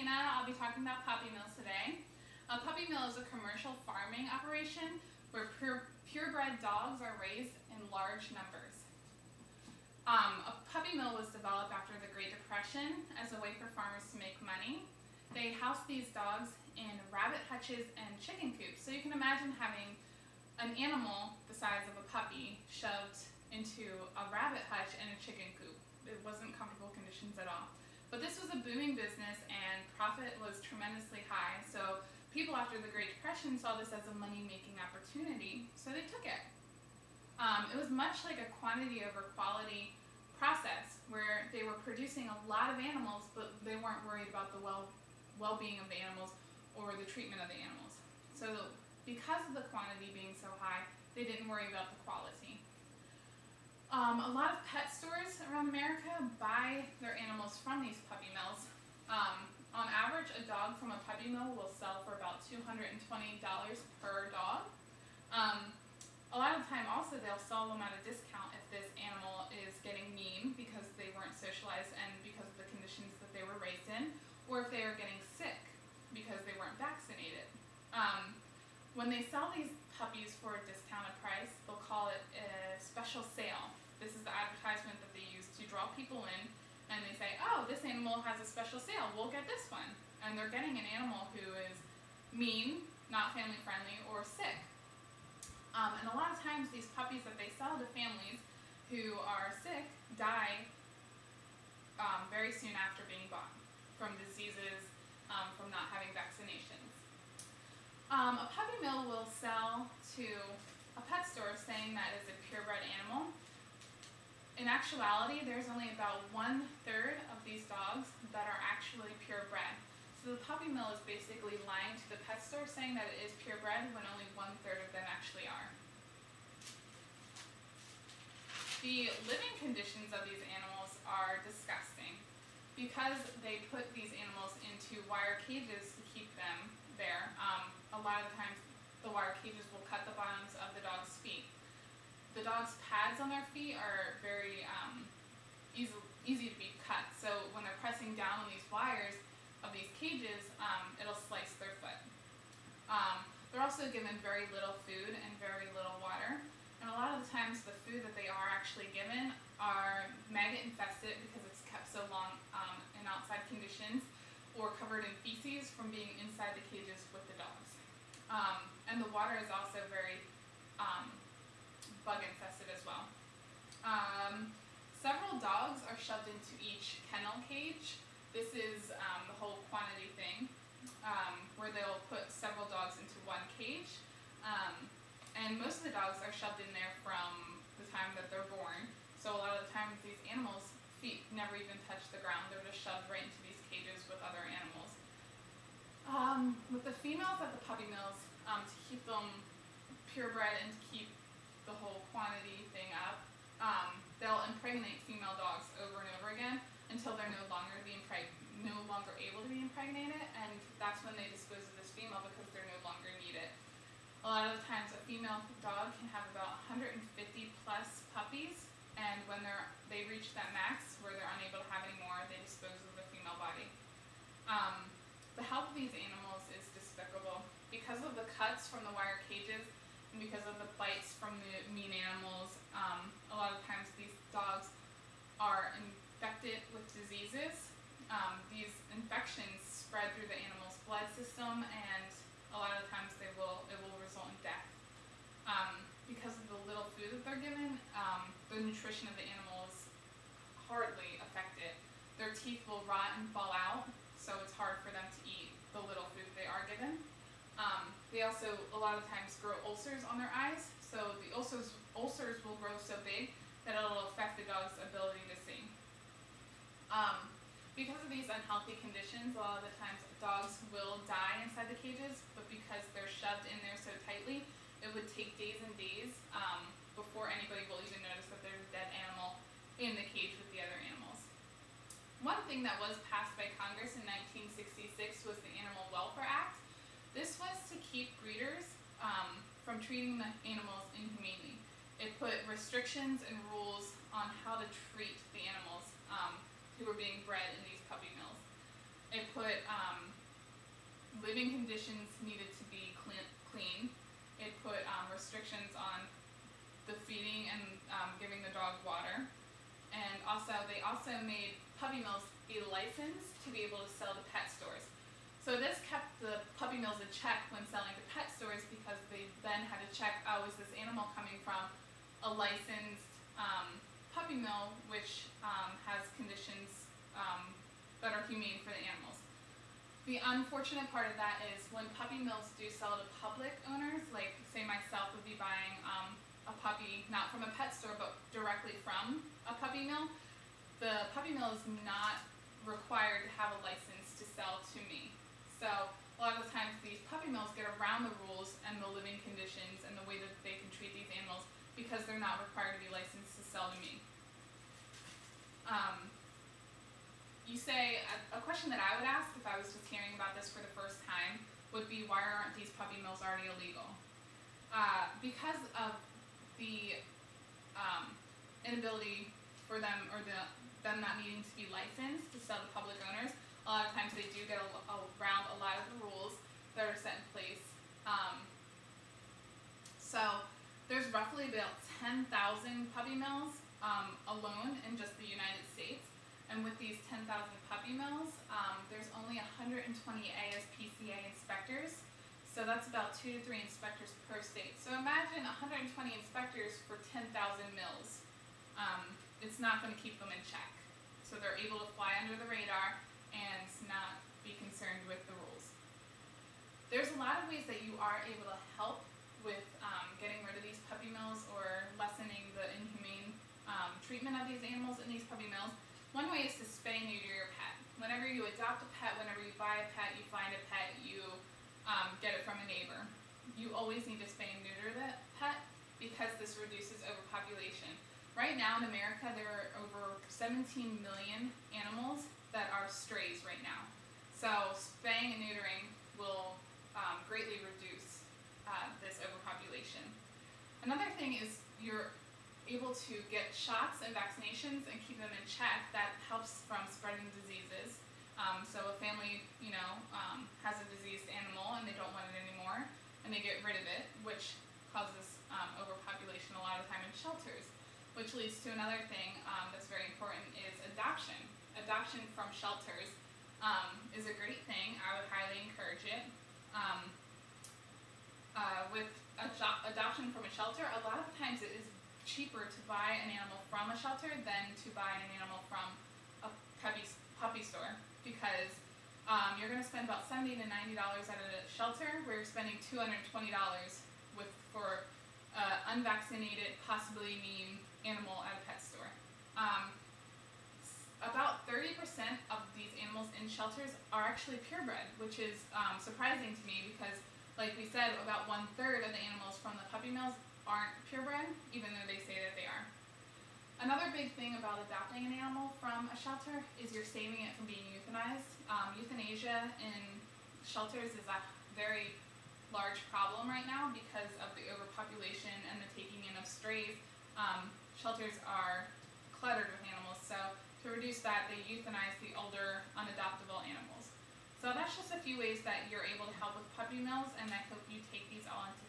Habina. I'll be talking about puppy mills today. A puppy mill is a commercial farming operation where purebred dogs are raised in large numbers. A puppy mill was developed after the Great Depression as a way for farmers to make money. They house these dogs in rabbit hutches and chicken coops. So you can imagine having an animal the size of a puppy shoved into a rabbit hutch and a chicken coop. It wasn't comfortable conditions at all. But this was a booming business and profit was tremendously high. So people after the Great Depression saw this as a money-making opportunity, so they took it. It was much like a quantity over quality process where they were producing a lot of animals, but they weren't worried about the well-being of the animals or the treatment of the animals. So because of the quantity being so high, they didn't worry about the quality. A lot of pet stores around America buy their animals from these puppy mills. On average, a dog from a puppy mill will sell for about $220 per dog. A lot of the time also they'll sell them at a discount if this animal is getting mean because they weren't socialized and because of the conditions that they were raised in, or if they are getting sick because they weren't vaccinated. When they sell these puppies for a discounted price, they'll call it a special sale. This is the advertisement that they use to draw people in, and they say, oh, this animal has a special sale, we'll get this one. And they're getting an animal who is mean, not family friendly, or sick. And a lot of times these puppies that they sell to families who are sick die very soon after being bought from diseases, from not having vaccinations. A puppy mill will sell to a pet store saying that it's a purebred animal. In actuality, there's only about 1/3 of these dogs that are actually purebred. So the puppy mill is basically lying to the pet store saying that it is purebred when only 1/3 of them actually are. The living conditions of these animals are disgusting. Because they put these animals into wire cages to keep them there, a lot of the times the wire cages will cut the bottoms of the dog's feet. The dog's pads on their feet are very easy to be cut, so when they're pressing down on these wires of these cages, it'll slice their foot. They're also given very little food and very little water, and a lot of the times the food that they are actually given are maggot infested because it's kept so long in outside conditions, or covered in feces from being inside the cages with the dogs. And the water is also very bug infested as well. Several dogs are shoved into each kennel cage. This is the whole quantity thing, where they'll put several dogs into one cage. And most of the dogs are shoved in there from the time that they're born. So a lot of the times these animals' feet never even touch the ground. They're just shoved right into these cages with other animals. With the females at the puppy mills, to keep them purebred and to keep the whole quantity thing up, they'll impregnate female dogs over and over again until they're no longer able to be impregnated, and that's when they dispose of this female because they're no longer needed. A lot of the times a female dog can have about 150 plus puppies, and when they reach that max where they're unable to have any more, they dispose of the female body. The health of these animals is despicable. Because of the cuts from the wire cages and because of the bites from the mean animals, a lot of times these dogs are infected with diseases. These infections spread through the animal's blood system, and a lot of times it will result in death. Because of the little food that they're given, the nutrition of the animal is hardly affected. Their teeth will rot and fall out, so it's hard for them to eat the little food they are given. They also, a lot of times, grow ulcers on their eyes, so the ulcers will grow so big that it'll affect the dog's ability to see. Because of these unhealthy conditions, a lot of the times dogs will die inside the cages, but because they're shoved in there so tightly, it would take days and days before anybody will even notice that there's a dead animal in the cage with the other animals. One thing that was passed by Congress in 1966 was the Animal Welfare Act. This was to keep breeders from treating the animals inhumanely. It put restrictions and rules on how to treat the animals who were being bred in these puppy mills. It put living conditions needed to be clean. It put restrictions on the feeding and giving the dog water. And they also made puppy mills a license to be able to sell to pet stores. So this kept the puppy mills in check when selling to pet stores, because they then had to check, oh, is this animal coming from a licensed puppy mill which has conditions that are humane for the animals. The unfortunate part of that is when puppy mills do sell to public owners, like say myself would be buying a puppy not from a pet store but directly from a puppy mill, the puppy mill is not required to have a license to sell to me. So a lot of the times these puppy mills get around the rules and the living conditions and the way that they can treat these animals because they're not required to be licensed to sell to me. A question that I would ask if I was just hearing about this for the first time would be, why aren't these puppy mills already illegal? Because of the inability for them, or them not needing to be licensed to sell to public owners, a lot of times they do get around a lot of the rules that are set in place. So there's roughly about 10,000 puppy mills alone in just the United States. And with these 10,000 puppy mills, there's only 120 ASPCA inspectors. So that's about 2 to 3 inspectors per state. So imagine 120 inspectors for 10,000 mills. It's not going to keep them in check. So they're able to fly under the radar and not be concerned with the rules. There's a lot of ways that you are able to help with getting rid of these puppy mills or lessening the inhumane treatment of these animals in these puppy mills. One way is to spay and neuter your pet. Whenever you adopt a pet, whenever you buy a pet, you find a pet, you get it from a neighbor. You always need to spay and neuter the pet because this reduces overpopulation. Right now in America, there are over 17 million animals that are strays right now. So spaying and neutering will greatly reduce this overpopulation. Another thing is you're able to get shots and vaccinations and keep them in check. That helps from spreading diseases. So a family, has a diseased animal and they don't want it anymore, and they get rid of it, which causes overpopulation a lot of the time in shelters, which leads to another thing that's very important is adoption. Adoption from shelters is a great thing. I would highly encourage it. With adoption from a shelter, a lot of times it is cheaper to buy an animal from a shelter than to buy an animal from a puppy store, because you're going to spend about $70 to $90 at a shelter, where you're spending $220 for unvaccinated, possibly mean animal at a pet store. About 30% of these animals in shelters are actually purebred, which is surprising to me because, like we said, about 1/3 of the animals from the puppy mills aren't purebred, even though they say that they are. Another big thing about adopting an animal from a shelter is you're saving it from being euthanized. Euthanasia in shelters is a very large problem right now because of the overpopulation and the taking in of strays. Shelters are cluttered with animals, so to reduce that, they euthanize the older, unadoptable animals. So that's just a few ways that you're able to help with puppy mills, and I hope you take these all into